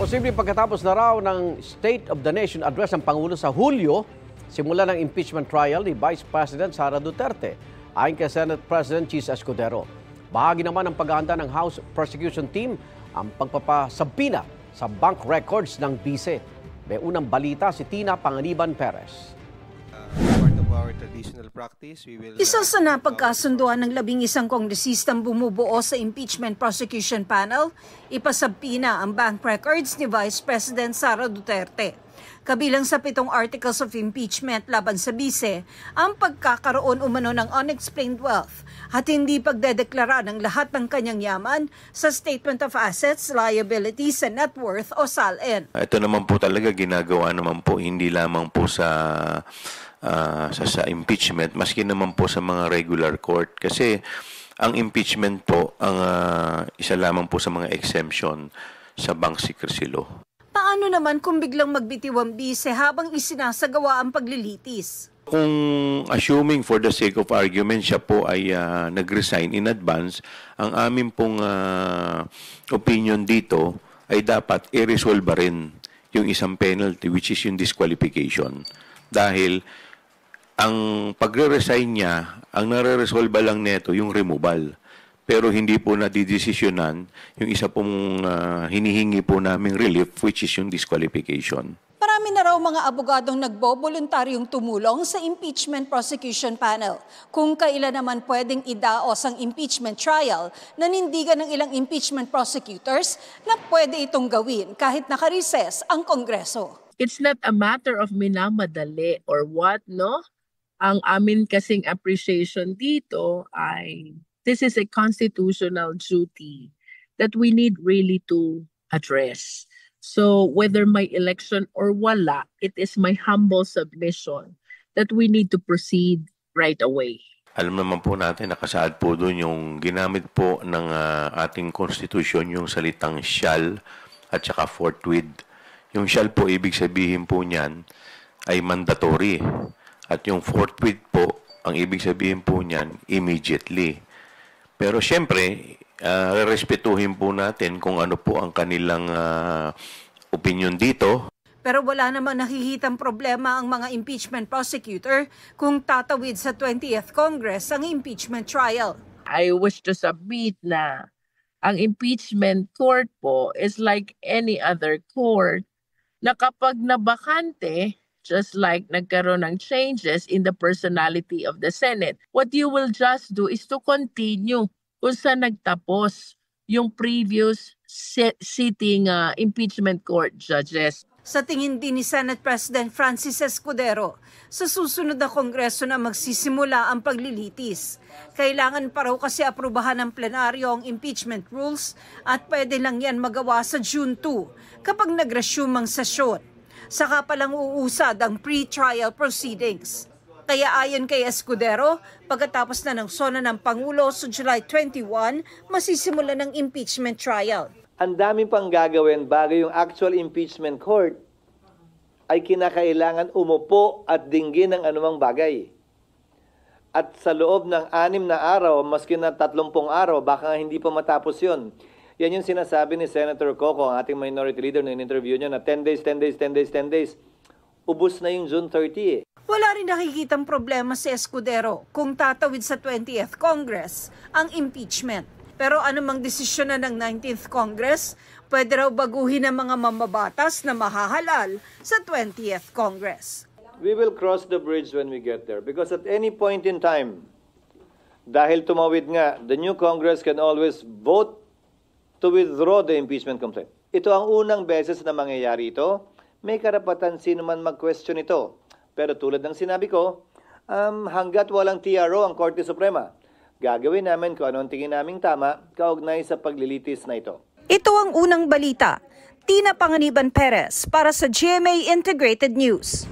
Posibleng pagkatapos na raw ng State of the Nation address ng Pangulo sa Hulyo, simula ng impeachment trial ni Vice President Sara Duterte, ayon kay Senate President Chis Escudero. Bahagi naman ng paghahanda ng House Prosecution Team ang pagpapasabina sa bank records ng bise. May unang balita si Tina Panganiban Perez. Isa sa napagkasunduan ng 11 kongresistang bumubuo sa impeachment prosecution panel, ipasabina ang bank records ni Vice President Sara Duterte. Kabilang sa 7 articles of impeachment laban sa bise, ang pagkakaroon umano ng unexplained wealth at hindi pagdedeklara ng lahat ng kanyang yaman sa Statement of Assets, Liabilities and Net Worth o SALN. Ito naman po talaga ginagawa naman po hindi lamang po sa impeachment, maski naman po sa mga regular court. Kasi ang impeachment po, ang isa lamang po sa mga exemption sa bank secrecy law. Paano naman kung biglang magbitiw ang bise habang isinasagawa ang paglilitis? Kung assuming for the sake of argument siya po ay nag-resign in advance, ang amin pong opinion dito ay dapat i-resolve rin yung isang penalty, which is yung disqualification. Dahil ang pagre-resign niya, ang nare-resolve lang neto yung removal. Pero hindi po nadidesisyonan yung isa pong hinihingi po naming relief, which is yung disqualification. Marami na raw mga abogadong nagboboluntaryong tumulong sa impeachment prosecution panel. Kung kailan naman pwedeng idaos ang impeachment trial, nanindigan ng ilang impeachment prosecutors na pwede itong gawin kahit naka-recess ang Kongreso. It's not a matter of minamadali or what, no? Ang amin kasing appreciation dito ay this is a constitutional duty that we need really to address. So whether may election or wala, it is my humble submission that we need to proceed right away. Alam naman po natin, nakasaad po doon yung ginamit po ng ating constitution, yung salitang shall at saka forthwith. Yung shall po, ibig sabihin po niyan ay mandatory. At yung forthwith po, ang ibig sabihin po niyan, immediately. Pero syempre, respetuhin po natin kung ano po ang kanilang opinion dito. Pero wala namang nakikitang problema ang mga impeachment prosecutor kung tatawid sa 20th Congress ang impeachment trial. I wish to submit na ang impeachment court po is like any other court na kapag nabakante, just like nagkaroon ng changes in the personality of the Senate, what you will just do is to continue kung saan nagtapos yung previous sitting impeachment court judges. Sa tingin din ni Senate President Francis Escudero, sa susunod na Kongreso na magsisimula ang paglilitis. Kailangan pa raw kasi aprubahan ng plenaryo ang impeachment rules at pwede lang yan magawa sa June 2 kapag nag-resume ang sesyon. Saka palang uusad ang pre-trial proceedings. Kaya ayon kay Escudero, pagkatapos na ng sona ng Pangulo sa July 21, masisimula ng impeachment trial. Ang dami pang gagawin bago yung actual impeachment court ay kinakailangan umupo at dinggin ng anumang bagay. At sa loob ng 6 na araw, maski na 30 araw, baka hindi pa matapos yun. Yan yung sinasabi ni Senator Coco, ang ating minority leader na in-interview niya na 10 days. Ubus na yung June 30 eh. Wala rin nakikitang problema si Escudero kung tatawid sa 20th Congress ang impeachment. Pero anumang desisyon na ng 19th Congress, pwede raw baguhin ang mga mamabatas na mahahalal sa 20th Congress. We will cross the bridge when we get there because at any point in time, dahil tumawid nga, the new Congress can always vote to withdraw the impeachment complaint. Ito ang unang beses na mangyayari ito. May karapatan sino man mag-question ito. Pero tulad ng sinabi ko, hanggat walang TRO ang Korte Suprema, gagawin namin kung ano ang tingin naming tama kaugnay sa paglilitis na ito. Ito ang unang balita. Tina Panganiban Perez para sa GMA Integrated News.